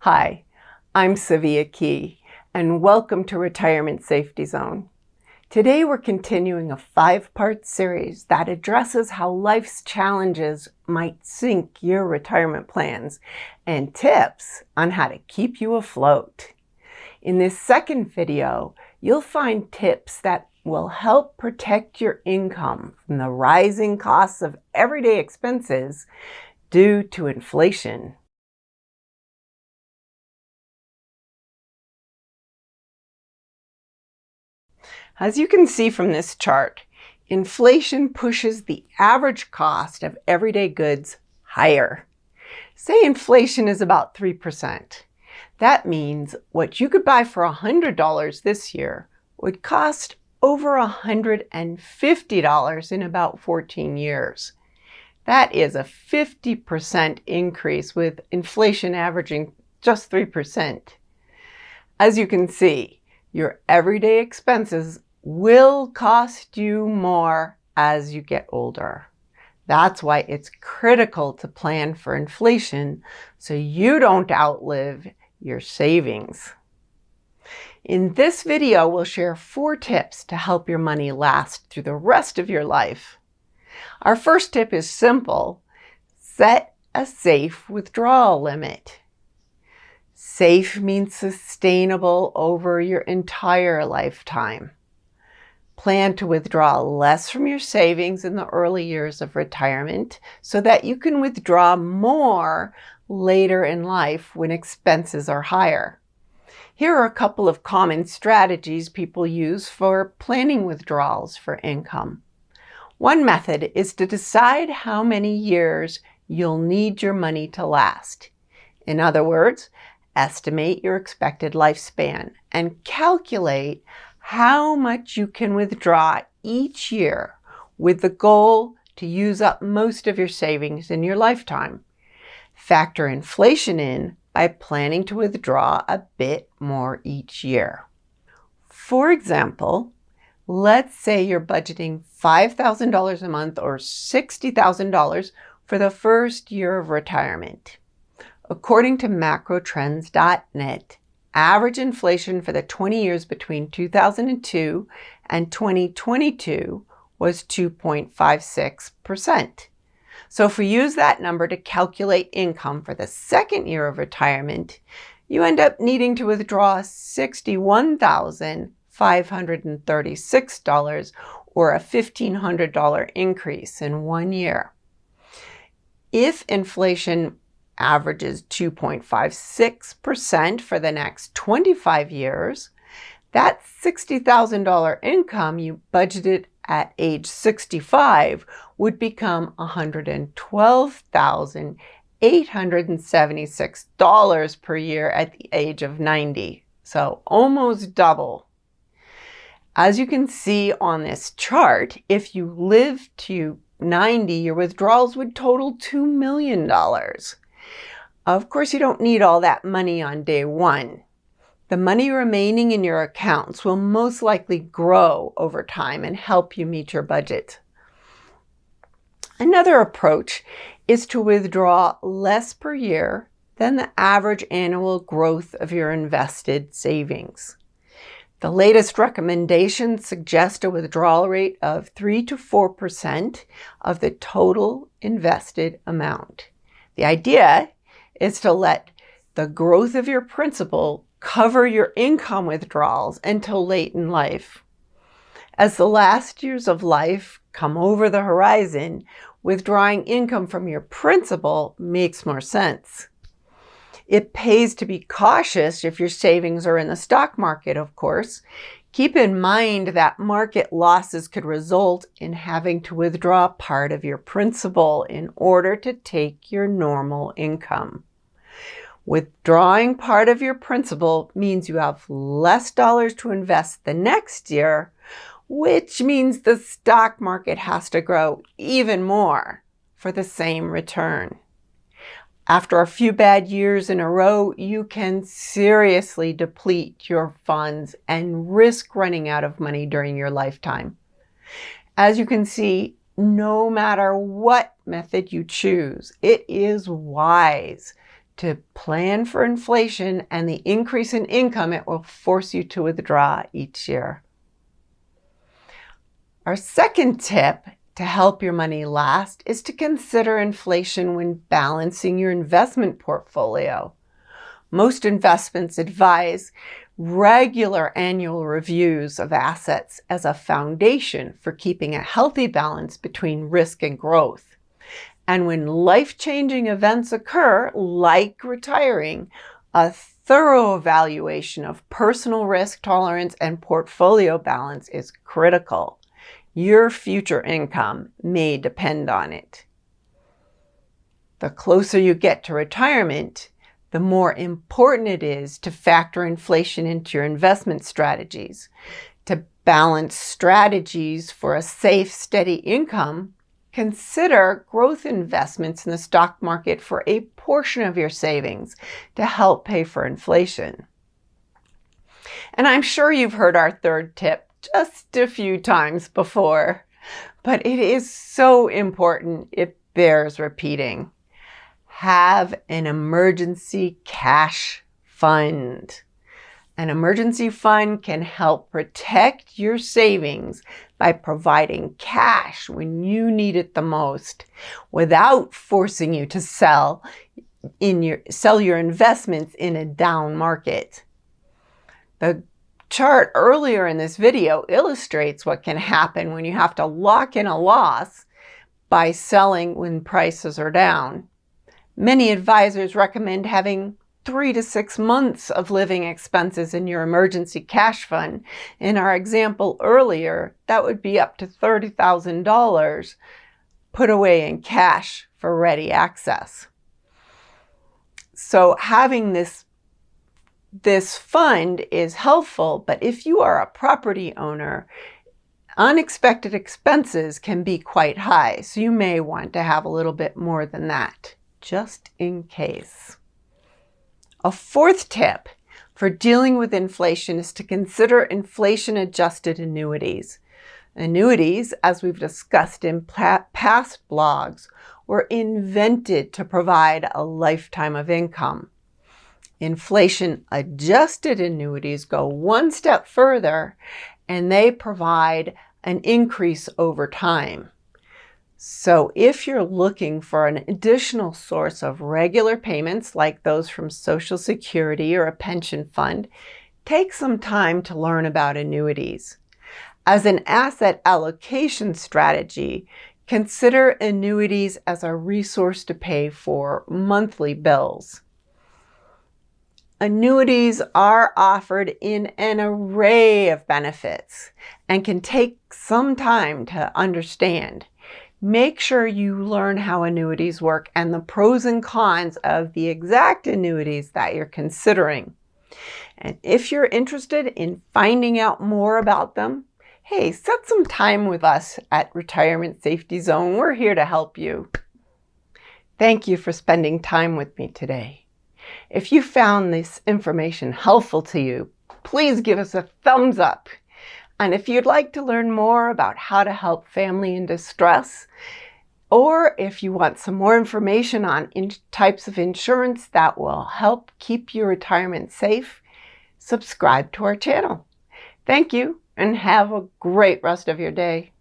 Hi, I'm Savia Key, and welcome to Retirement Safety Zone. Today we're continuing a 5-part series that addresses how life's challenges might sink your retirement plans and tips on how to keep you afloat. In this second video, you'll find tips that will help protect your income from the rising costs of everyday expenses due to inflation. As you can see from this chart, inflation pushes the average cost of everyday goods higher. Say inflation is about 3%. That means what you could buy for $100 this year would cost over $150 in about 14 years. That is a 50% increase with inflation averaging just 3%. As you can see, your everyday expenses will cost you more as you get older. That's why it's critical to plan for inflation so you don't outlive your savings. In this video, we'll share 4 tips to help your money last through the rest of your life. Our first tip is simple. Set a safe withdrawal limit. Safe means sustainable over your entire lifetime. Plan to withdraw less from your savings in the early years of retirement so that you can withdraw more later in life when expenses are higher. Here are a couple of common strategies people use for planning withdrawals for income. One method is to decide how many years you'll need your money to last. In other words, estimate your expected lifespan and calculate how much you can withdraw each year with the goal to use up most of your savings in your lifetime. Factor inflation in by planning to withdraw a bit more each year. For example, let's say you're budgeting $5,000 a month or $60,000 for the first year of retirement. According to macrotrends.net, average inflation for the 20 years between 2002 and 2022 was 2.56%. So if we use that number to calculate income for the second year of retirement, you end up needing to withdraw $61,536 or a $1,500 increase in 1 year. If inflation averages 2.56% for the next 25 years, that $60,000 income you budgeted at age 65 would become $112,876 per year at the age of 90. So almost double. As you can see on this chart, if you live to 90, your withdrawals would total $2 million. Of course, you don't need all that money on day one. The money remaining in your accounts will most likely grow over time and help you meet your budget. Another approach is to withdraw less per year than the average annual growth of your invested savings. The latest recommendations suggest a withdrawal rate of 3 to 4% of the total invested amount. The idea is to let the growth of your principal cover your income withdrawals until late in life. As the last years of life come over the horizon, withdrawing income from your principal makes more sense. It pays to be cautious if your savings are in the stock market, of course. Keep in mind that market losses could result in having to withdraw part of your principal in order to take your normal income. Withdrawing part of your principal means you have less dollars to invest the next year, which means the stock market has to grow even more for the same return. After a few bad years in a row, you can seriously deplete your funds and risk running out of money during your lifetime. As you can see, no matter what method you choose, it is wise to plan for inflation and the increase in income it will force you to withdraw each year. Our second tip to help your money last is to consider inflation when balancing your investment portfolio. Most investments advise regular annual reviews of assets as a foundation for keeping a healthy balance between risk and growth. And when life-changing events occur, like retiring, a thorough evaluation of personal risk tolerance and portfolio balance is critical. Your future income may depend on it. The closer you get to retirement, the more important it is to factor inflation into your investment strategies. To balance strategies for a safe, steady income, consider growth investments in the stock market for a portion of your savings to help pay for inflation. And I'm sure you've heard our third tip just a few times before, but it is so important it bears repeating. Have an emergency cash fund. An emergency fund can help protect your savings by providing cash when you need it the most without forcing you to sell your investments in a down market. The chart earlier in this video illustrates what can happen when you have to lock in a loss by selling when prices are down. Many advisors recommend having 3 to 6 months of living expenses in your emergency cash fund. In our example earlier, that would be up to $30,000 put away in cash for ready access. So having this fund is helpful, but if you are a property owner, unexpected expenses can be quite high, so you may want to have a little bit more than that, just in case. A fourth tip for dealing with inflation is to consider inflation-adjusted annuities. Annuities, as we've discussed in past blogs, were invented to provide a lifetime of income. Inflation-adjusted annuities go one step further, and they provide an increase over time. So if you're looking for an additional source of regular payments like those from Social Security or a pension fund, take some time to learn about annuities. As an asset allocation strategy, consider annuities as a resource to pay for monthly bills. Annuities are offered in an array of benefits and can take some time to understand. Make sure you learn how annuities work and the pros and cons of the exact annuities that you're considering. And if you're interested in finding out more about them, hey, set some time with us at Retirement Safety Zone. We're here to help you. Thank you for spending time with me today. If you found this information helpful to you, please give us a thumbs up. And if you'd like to learn more about how to help family in distress, or if you want some more information on types of insurance that will help keep your retirement safe, subscribe to our channel. Thank you and have a great rest of your day.